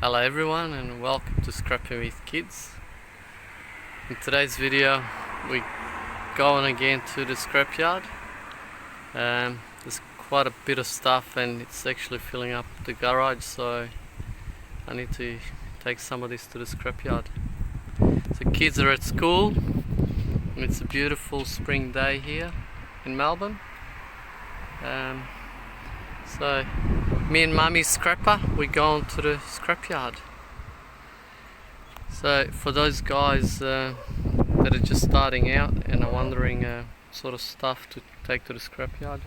Hello everyone and welcome to Scrapping with Kids. In today's video we're going again to the scrapyard. There's quite a bit of stuff and it's actually filling up the garage, so I need to take some of this to the scrapyard. So kids are at school and it's a beautiful spring day here in Melbourne. So me and Mummy's scrapper, we're going to the scrapyard. So for those guys that are just starting out and are wondering sort of stuff to take to the scrapyard,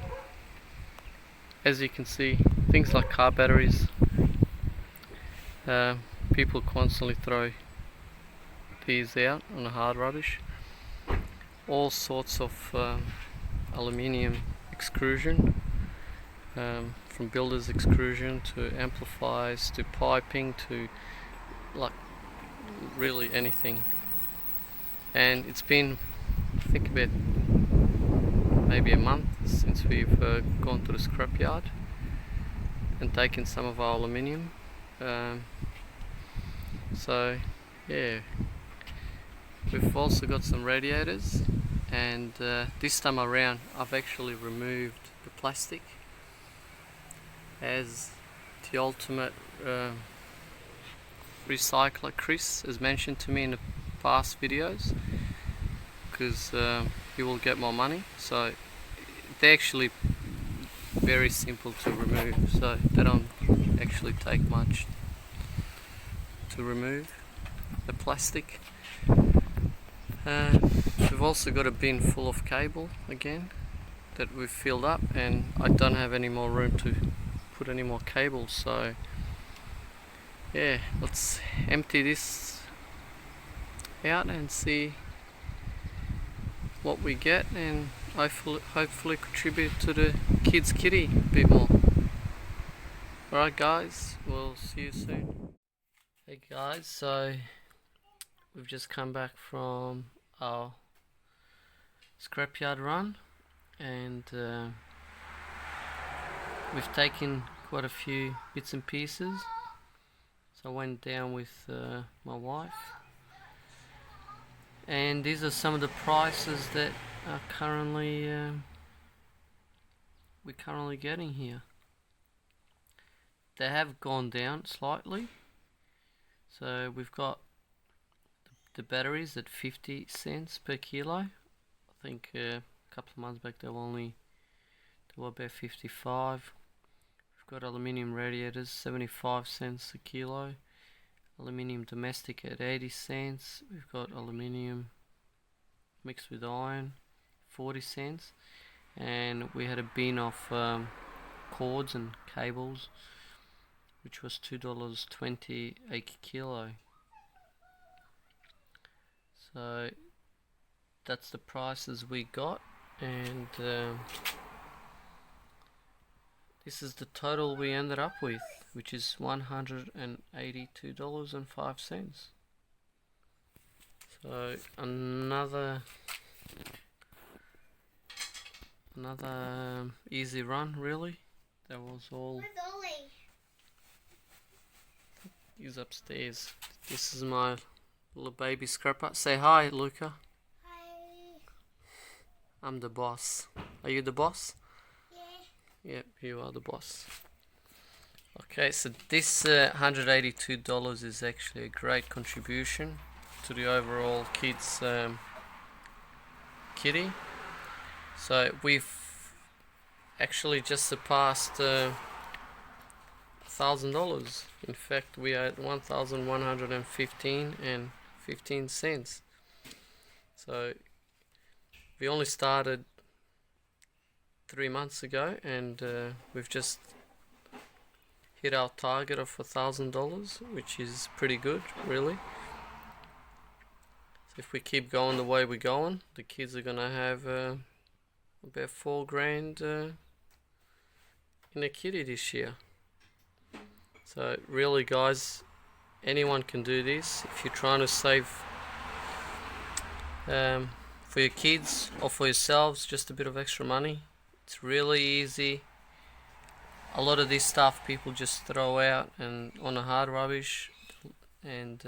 as you can see, things like car batteries, people constantly throw these out on the hard rubbish. All sorts of aluminium extrusion, from builders extrusion to amplifiers to piping to like really anything. And it's been, I think, about maybe a month since we've gone to the scrapyard and taken some of our aluminium. So yeah, we've also got some radiators, and this time around I've actually removed the plastic, as the ultimate recycler Chris has mentioned to me in the past videos, because you will get more money. So they're actually very simple to remove, so they don't actually take much to remove the plastic. We've also got a bin full of cable again that we've filled up, and I don't have any more room to put any more cables, so yeah, let's empty this out and see what we get, and hopefully contribute to the kids kitty a bit more. Alright guys, we'll see you soon. Hey guys, so we've just come back from our scrapyard run, and we've taken quite a few bits and pieces. So I went down with my wife, and these are some of the prices that are currently we're currently getting here. They have gone down slightly. So we've got the batteries at 50 cents per kilo. I think a couple of months back they were about 55. We've got aluminium radiators, 75 cents a kilo. Aluminium domestic at 80 cents. We've got aluminium mixed with iron, 40 cents. And we had a bin of cords and cables, which was $2.20 a kilo. So that's the prices we got, and this is the total we ended up with, which is $182.05. So another easy run, really. That was all. He's upstairs. This is my little baby scrapper. Say hi, Luca. Hi. I'm the boss. Are you the boss? Yeah. Yep, you are the boss. Okay, so this $182 is actually a great contribution to the overall kids kitty. So we've actually just surpassed $1,000. In fact, we are at $1,115.15. So we only started 3 months ago, and we've just hit our target of $1,000, which is pretty good, really. So if we keep going the way we're going, the kids are gonna have about $4,000 in a kitty this year. So really guys, anyone can do this. If you're trying to save for your kids or for yourselves just a bit of extra money, it's really easy a lot of this stuff people just throw out and on the hard rubbish, and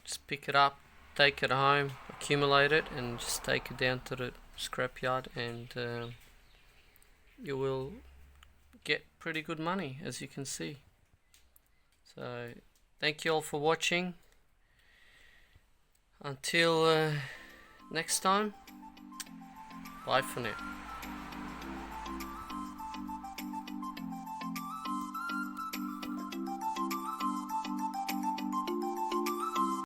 just pick it up, take it home, accumulate it, and just take it down to the scrapyard, and you will get pretty good money, as you can see. So thank you all for watching. Until next time, bye for now.